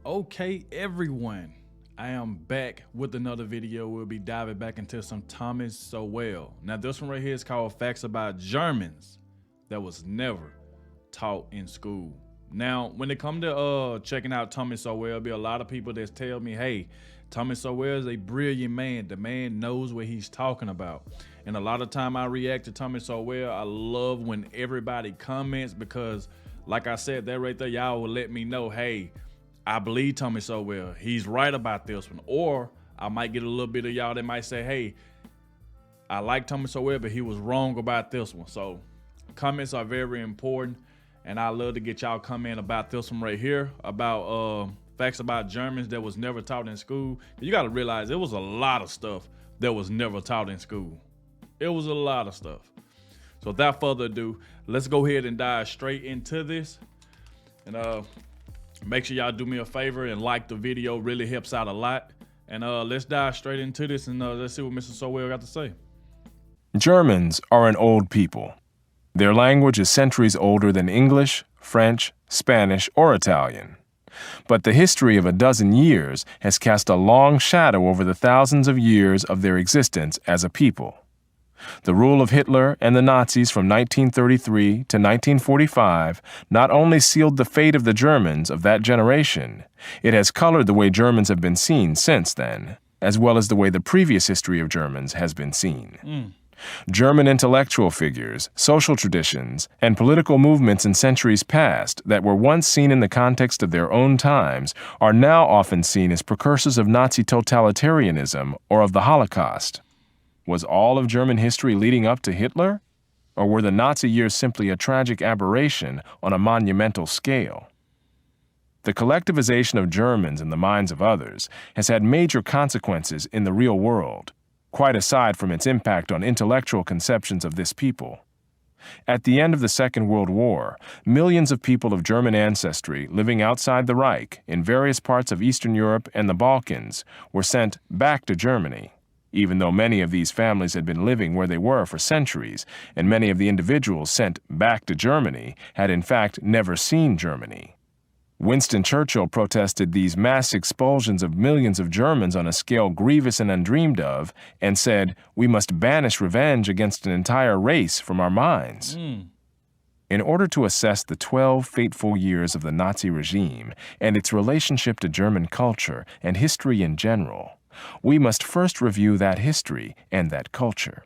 Okay, everyone, I am back with another video. We'll be diving back into some Thomas Sowell. Now, this one right here is called Facts About Germans that was never taught in school. Now, when it come to checking out Thomas Sowell, there'll be a lot of people that tell me, hey, Thomas Sowell is a brilliant man. The man knows what he's talking about. And a lot of time I react to Thomas Sowell. I love when everybody comments because, like I said, that right there, y'all will let me know, hey, I believe Thomas Sowell. He's right about this one. Or I might get a little bit of y'all that might say, hey, I like Thomas Sowell, but he was wrong about this one. So comments are very important. And I love to get y'all comment about this one right here, about facts about Germans that was never taught in school. You got to realize it was a lot of stuff that was never taught in school. It was a lot of stuff. So without further ado, let's go ahead and dive straight into this. And make sure y'all do me a favor and like the video. Really helps out a lot. And let's dive straight into this and let's see what Mr. Sowell got to say. Germans are an old people. Their language is centuries older than English, French, Spanish, or Italian. But the history of a dozen years has cast a long shadow over the thousands of years of their existence as a people. The rule of Hitler and the Nazis from 1933 to 1945 not only sealed the fate of the Germans of that generation, it has colored the way Germans have been seen since then, as well as the way the previous history of Germans has been seen. German intellectual figures, social traditions, and political movements in centuries past that were once seen in the context of their own times are now often seen as precursors of Nazi totalitarianism or of the Holocaust. Was all of German history leading up to Hitler? Or were the Nazi years simply a tragic aberration on a monumental scale? The collectivization of Germans in the minds of others has had major consequences in the real world, quite aside from its impact on intellectual conceptions of this people. At the end of the Second World War, millions of people of German ancestry living outside the Reich in various parts of Eastern Europe and the Balkans were sent back to Germany, even though many of these families had been living where they were for centuries, and many of the individuals sent back to Germany had in fact never seen Germany. Winston Churchill protested these mass expulsions of millions of Germans on a scale grievous and undreamed of, and said, "We must banish revenge against an entire race from our minds." In order to assess the 12 fateful years of the Nazi regime and its relationship to German culture and history in general, we must first review that history and that culture.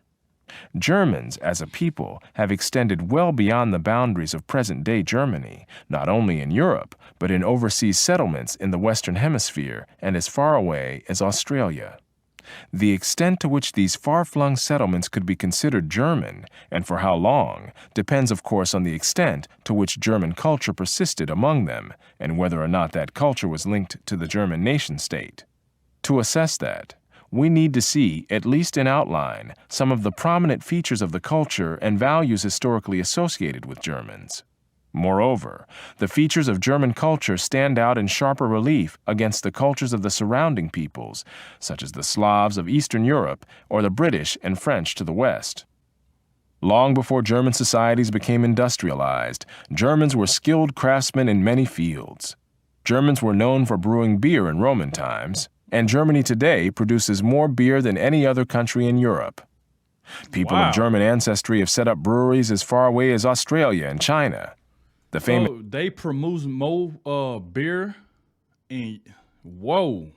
Germans, as a people, have extended well beyond the boundaries of present-day Germany, not only in Europe, but in overseas settlements in the Western Hemisphere and as far away as Australia. The extent to which these far-flung settlements could be considered German, and for how long, depends of course on the extent to which German culture persisted among them, and whether or not that culture was linked to the German nation-state. To assess that, we need to see, at least in outline, some of the prominent features of the culture and values historically associated with Germans. Moreover, the features of German culture stand out in sharper relief against the cultures of the surrounding peoples, such as the Slavs of Eastern Europe or the British and French to the west. Long before German societies became industrialized, Germans were skilled craftsmen in many fields. Germans were known for brewing beer in Roman times, and Germany today produces more beer than any other country in Europe. People of German ancestry have set up breweries as far away as Australia and China. The famous they produce more beer and whoa,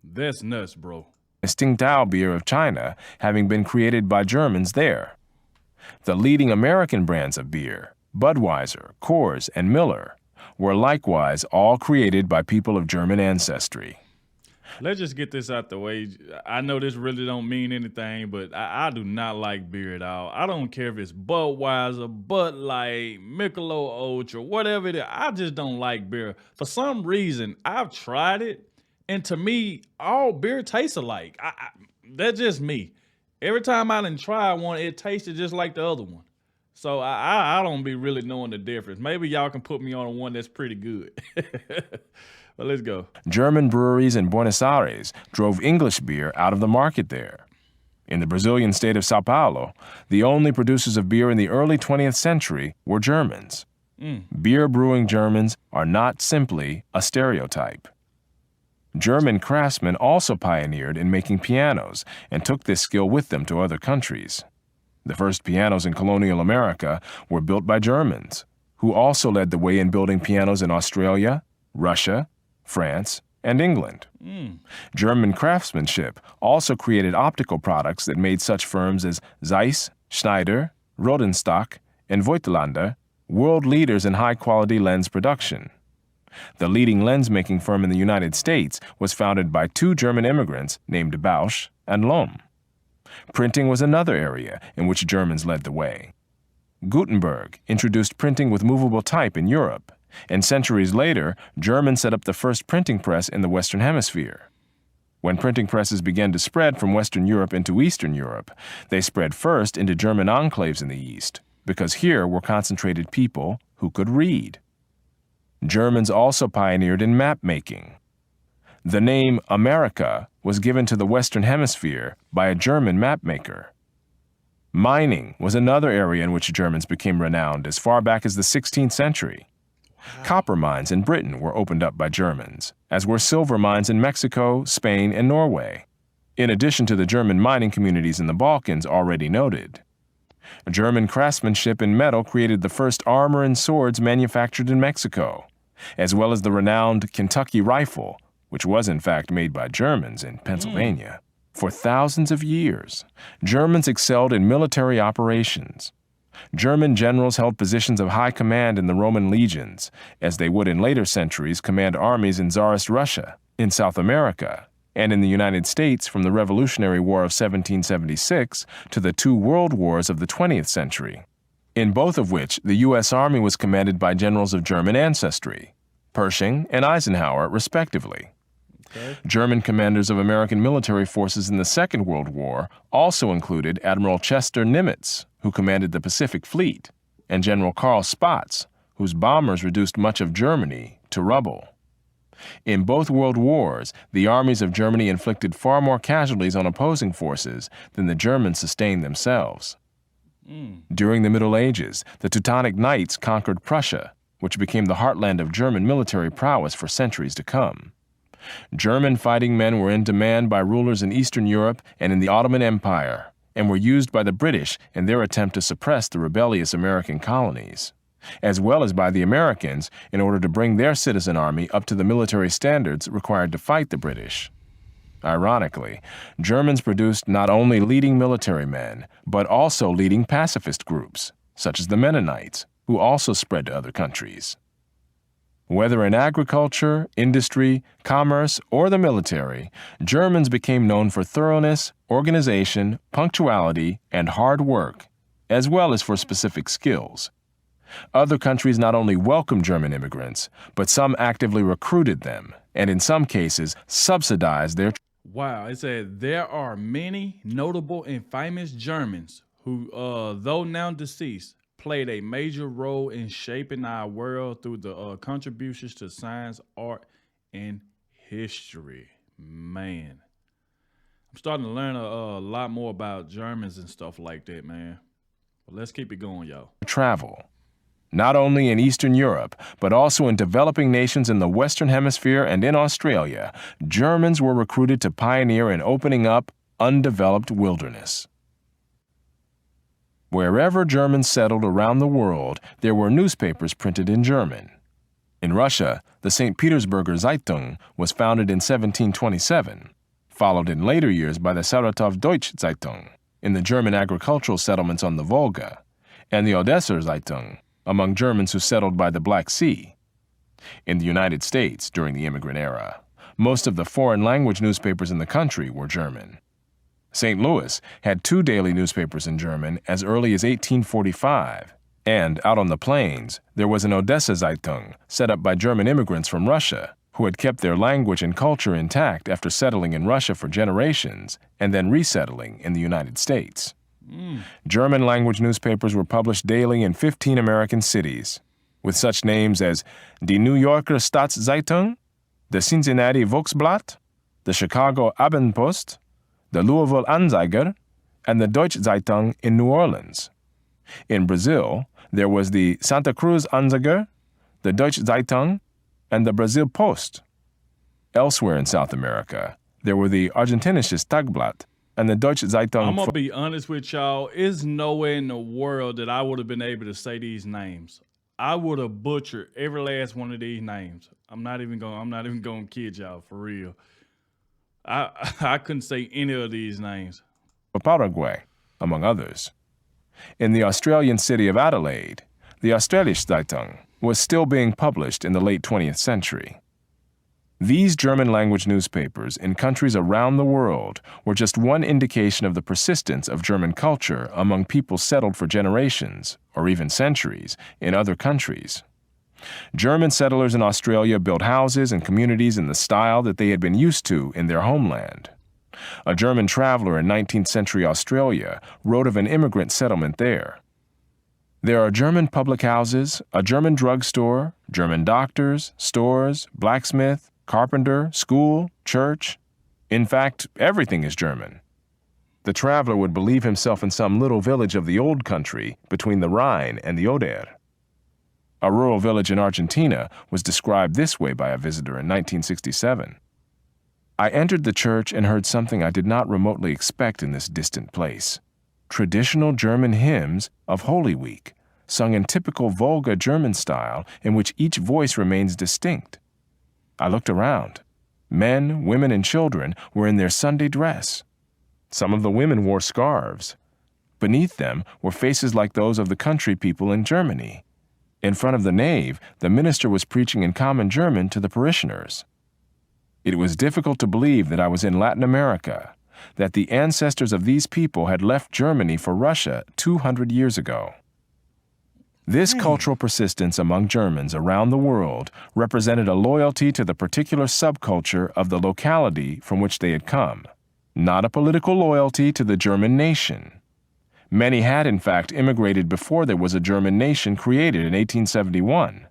that's nuts, bro. Tsingtao beer of China having been created by Germans there. The leading American brands of beer, Budweiser, Coors, and Miller, were likewise all created by people of German ancestry. Let's just get this out the way. I know this really don't mean anything, but I do not like beer at all. I don't care if it's Budweiser, Bud Light, Michelob Ultra, whatever it is. I just don't like beer. For some reason, I've tried it, and to me, all beer tastes alike. That's just me. Every time I done try one, it tasted just like the other one. So I don't be really knowing the difference. Maybe y'all can put me on one that's pretty good. But let's go. German breweries in Buenos Aires drove English beer out of the market there. In the Brazilian state of Sao Paulo, the only producers of beer in the early 20th century were Germans. Beer brewing Germans are not simply a stereotype. German craftsmen also pioneered in making pianos and took this skill with them to other countries. The first pianos in colonial America were built by Germans, who also led the way in building pianos in Australia, Russia, France, and England. German craftsmanship also created optical products that made such firms as Zeiss, Schneider, Rodenstock, and Voigtlander world leaders in high-quality lens production. The leading lens-making firm in the United States was founded by two German immigrants named Bausch and Lomb. Printing was another area in which Germans led the way. Gutenberg introduced printing with movable type in Europe, and centuries later, Germans set up the first printing press in the Western Hemisphere. When printing presses began to spread from Western Europe into Eastern Europe, they spread first into German enclaves in the East, because here were concentrated people who could read. Germans also pioneered in map making. The name America was given to the Western Hemisphere by a German mapmaker. Mining was another area in which Germans became renowned as far back as the 16th century. Copper mines in Britain were opened up by Germans, as were silver mines in Mexico, Spain, and Norway, in addition to the German mining communities in the Balkans already noted. German craftsmanship in metal created the first armor and swords manufactured in Mexico, as well as the renowned Kentucky rifle, which was in fact made by Germans in Pennsylvania. For thousands of years, Germans excelled in military operations. German generals held positions of high command in the Roman legions, as they would in later centuries command armies in Tsarist Russia, in South America, and in the United States from the Revolutionary War of 1776 to the two world wars of the 20th century, in both of which the U.S. Army was commanded by generals of German ancestry, Pershing and Eisenhower, respectively. German commanders of American military forces in the Second World War also included Admiral Chester Nimitz, who commanded the Pacific Fleet, and General Karl Spaatz, whose bombers reduced much of Germany to rubble. In both world wars, the armies of Germany inflicted far more casualties on opposing forces than the Germans sustained themselves. During the Middle Ages, the Teutonic Knights conquered Prussia, which became the heartland of German military prowess for centuries to come. German fighting men were in demand by rulers in Eastern Europe and in the Ottoman Empire, and were used by the British in their attempt to suppress the rebellious American colonies, as well as by the Americans in order to bring their citizen army up to the military standards required to fight the British. Ironically, Germans produced not only leading military men, but also leading pacifist groups, such as the Mennonites, who also spread to other countries. Whether in agriculture, industry, commerce, or the military, Germans became known for thoroughness, organization, punctuality, and hard work, as well as for specific skills. Other countries not only welcomed German immigrants, but some actively recruited them, and in some cases subsidized their. Wow, it said there are many notable and famous Germans who, though now deceased, played a major role in shaping our world through the contributions to science, art, and history. Man, I'm starting to learn a lot more about Germans and stuff like that, man. But let's keep it going, y'all. Travel. Not only in Eastern Europe, but also in developing nations in the Western Hemisphere and in Australia, Germans were recruited to pioneer in opening up undeveloped wilderness. Wherever Germans settled around the world, there were newspapers printed in German. In Russia, the St. Petersburger Zeitung was founded in 1727, followed in later years by the Saratov Deutsche Zeitung in the German agricultural settlements on the Volga, and the Odesser Zeitung among Germans who settled by the Black Sea. In the United States during the immigrant era, most of the foreign language newspapers in the country were German. St. Louis had 2 daily newspapers in German as early as 1845, and out on the plains, there was an Odessa Zeitung set up by German immigrants from Russia who had kept their language and culture intact after settling in Russia for generations and then resettling in the United States. German language newspapers were published daily in 15 American cities, with such names as Die New Yorker Staatszeitung, the Cincinnati Volksblatt, the Chicago Abendpost, the Louisville Anzeiger, and the Deutsche Zeitung in New Orleans. In Brazil, There was the Santa Cruz Anzeiger, the Deutsche Zeitung, and the Brazil Post. Elsewhere in South America, there were the Argentinisches Tagblatt and the Deutsche Zeitung. I'm gonna be honest with y'all. It's nowhere in the world that I would have been able to say these names. I would have butchered every last one of these names. I'm not even gonna kid y'all for real. I couldn't say any of these names. Paraguay, among others. In the Australian city of Adelaide, the Australische Zeitung was still being published in the late 20th century. These German-language newspapers in countries around the world were just one indication of the persistence of German culture among people settled for generations, or even centuries, in other countries. German settlers in Australia built houses and communities in the style that they had been used to in their homeland. A German traveler in 19th century Australia wrote of an immigrant settlement there. There are German public houses, a German drugstore, German doctors, stores, blacksmith, carpenter, school, church. In fact, everything is German. The traveler would believe himself in some little village of the old country between the Rhine and the Oder. A rural village in Argentina was described this way by a visitor in 1967. I entered the church and heard something I did not remotely expect in this distant place. Traditional German hymns of Holy Week, sung in typical Volga German style in which each voice remains distinct. I looked around. Men, women, and children were in their Sunday dress. Some of the women wore scarves. Beneath them were faces like those of the country people in Germany. In front of the nave, the minister was preaching in common German to the parishioners. It was difficult to believe that I was in Latin America, that the ancestors of these people had left Germany for Russia 200 years ago. This cultural persistence among Germans around the world represented a loyalty to the particular subculture of the locality from which they had come, not a political loyalty to the German nation. Many had, in fact, immigrated before there was a German nation created in 1871.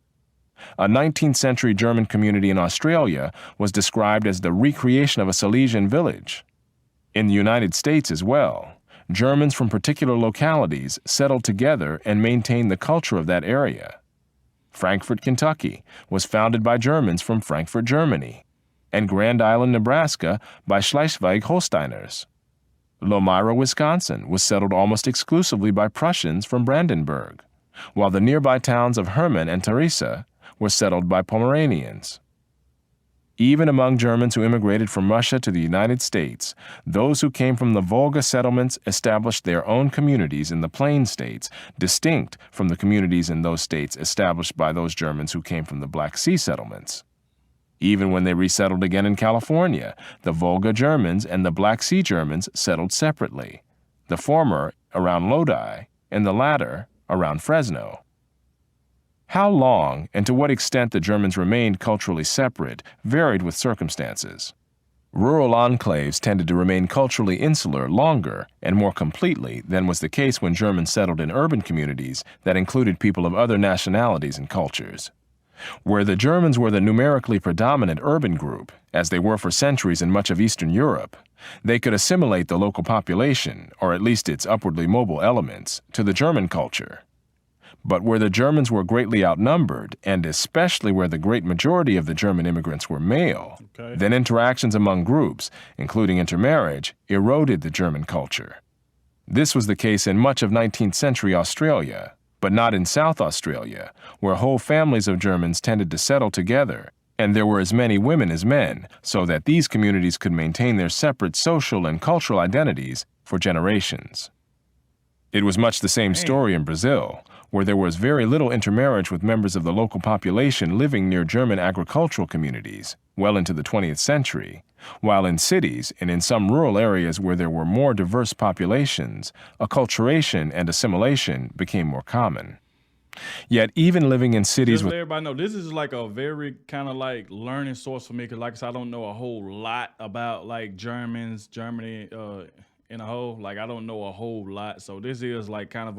A 19th century German community in Australia was described as the recreation of a Silesian village. In the United States as well, Germans from particular localities settled together and maintained the culture of that area. Frankfort, Kentucky, was founded by Germans from Frankfurt, Germany, and Grand Island, Nebraska, by Schleswig-Holsteiners. Lomira, Wisconsin, was settled almost exclusively by Prussians from Brandenburg, while the nearby towns of Hermann and Theresa were settled by Pomeranians. Even among Germans who immigrated from Russia to the United States, those who came from the Volga settlements established their own communities in the Plain States, distinct from the communities in those states established by those Germans who came from the Black Sea settlements. Even when they resettled again in California, the Volga Germans and the Black Sea Germans settled separately, the former around Lodi and the latter around Fresno. How long and to what extent the Germans remained culturally separate varied with circumstances. Rural enclaves tended to remain culturally insular longer and more completely than was the case when Germans settled in urban communities that included people of other nationalities and cultures. Where the Germans were the numerically predominant urban group, as they were for centuries in much of Eastern Europe, they could assimilate the local population, or at least its upwardly mobile elements, to the German culture. But where the Germans were greatly outnumbered, and especially where the great majority of the German immigrants were male, then interactions among groups, including intermarriage, eroded the German culture. This was the case in much of 19th century Australia, but not in South Australia, where whole families of Germans tended to settle together, and there were as many women as men, so that these communities could maintain their separate social and cultural identities for generations. It was much the same story in Brazil, where there was very little intermarriage with members of the local population living near German agricultural communities well into the 20th century, while in cities and in some rural areas where there were more diverse populations, acculturation and assimilation became more common. Yet even living in cities with... everybody know, this is like a very kind of like learning source for me, because like I said, I don't know a whole lot about like Germany in a whole. Like I don't know a whole lot, so this is like kind of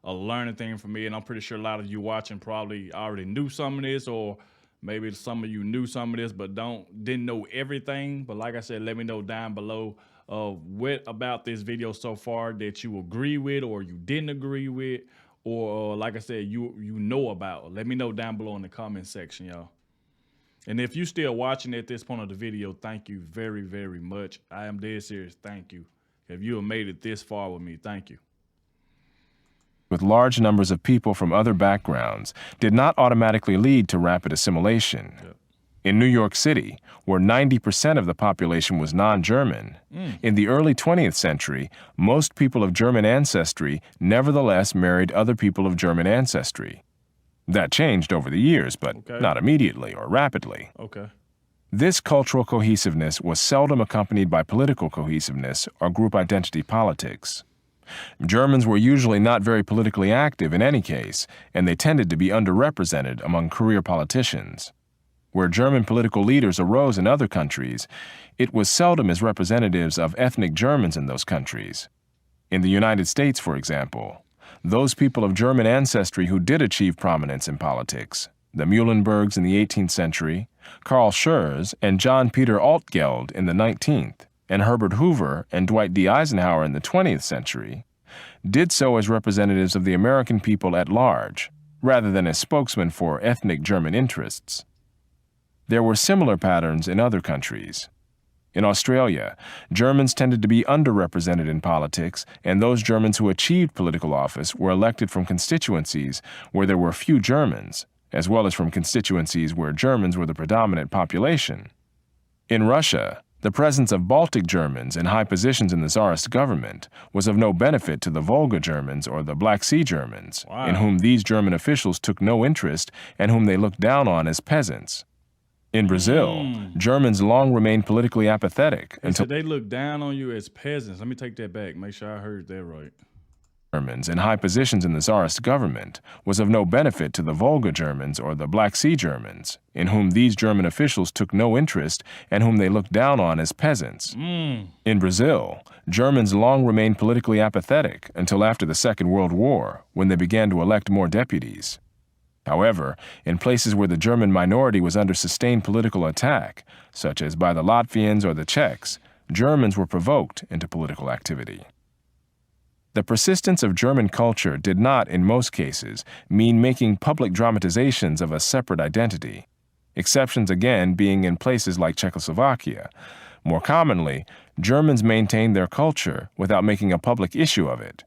a learning thing for me, and I'm pretty sure a lot of you watching probably already knew some of this, or maybe some of you knew some of this but didn't know everything. But like I said, let me know down below what about this video so far that you agree with or you didn't agree with, or like I said, you know about. Let me know down below in the comment section, y'all. And if you still watching at this point of the video, thank you very, very much. I am dead serious. Thank you. If you have made it this far with me, thank you. With large numbers of people from other backgrounds did not automatically lead to rapid assimilation. Yep. In New York City, where 90% of the population was non-German, in the early 20th century, most people of German ancestry nevertheless married other people of German ancestry. That changed over the years, but not immediately or rapidly. Okay. This cultural cohesiveness was seldom accompanied by political cohesiveness or group identity politics. Germans were usually not very politically active in any case, and they tended to be underrepresented among career politicians. Where German political leaders arose in other countries, it was seldom as representatives of ethnic Germans in those countries. In the United States, for example, those people of German ancestry who did achieve prominence in politics, the Muhlenbergs in the 18th century, Karl Schurz and John Peter Altgeld in the 19th, and Herbert Hoover and Dwight D. Eisenhower in the 20th century, did so as representatives of the American people at large, rather than as spokesmen for ethnic German interests. There were similar patterns in other countries. In Australia, Germans tended to be underrepresented in politics, and those Germans who achieved political office were elected from constituencies where there were few Germans, as well as from constituencies where Germans were the predominant population. In Russia, the presence of Baltic Germans in high positions in the Tsarist government was of no benefit to the Volga Germans or the Black Sea Germans, in whom these German officials took no interest and whom they looked down on as peasants. In Brazil, Germans long remained politically apathetic until they look down on you as peasants. Let me take that back. Make sure I heard that right. Germans in high positions in the Tsarist government was of no benefit to the Volga Germans or the Black Sea Germans, in whom these German officials took no interest and whom they looked down on as peasants. In Brazil, Germans long remained politically apathetic until after the Second World War, when they began to elect more deputies. However, in places where the German minority was under sustained political attack, such as by the Latvians or the Czechs, Germans were provoked into political activity. The persistence of German culture did not, in most cases, mean making public dramatizations of a separate identity, exceptions again being in places like Czechoslovakia. More commonly, Germans maintained their culture without making a public issue of it.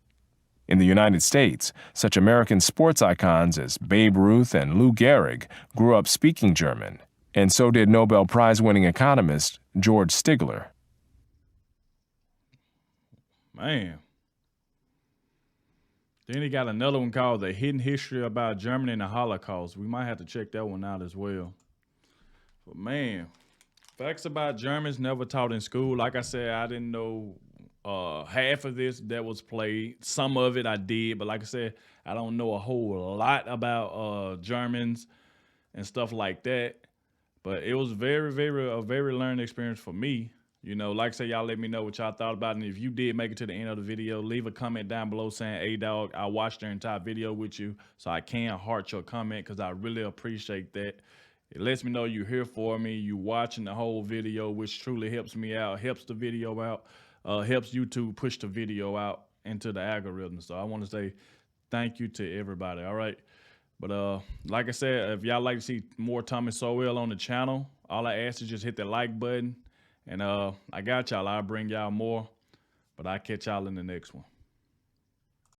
In the United States, such American sports icons as Babe Ruth and Lou Gehrig grew up speaking German, and so did Nobel Prize-winning economist George Stigler. Man. Then he got another one called The Hidden History About Germany and the Holocaust. We might have to check that one out as well. But man, facts about Germans never taught in school. Like I said, I didn't know half of this that was played. Some of it I did, but like I said, I don't know a whole lot about Germans and stuff like that. But it was a very learning experience for me. You know, like I said, y'all let me know what y'all thought about it. And if you did make it to the end of the video, leave a comment down below saying, "Hey, dog, I watched the entire video with you, so I can heart your comment," because I really appreciate that. It lets me know you're here for me, you watching the whole video, which truly helps me out, helps the video out, helps YouTube push the video out into the algorithm. So I want to say thank you to everybody, all right? But like I said, if y'all like to see more Thomas Sowell on the channel, all I ask is just hit the like button. And I got y'all. I'll bring y'all more. But I'll catch y'all in the next one.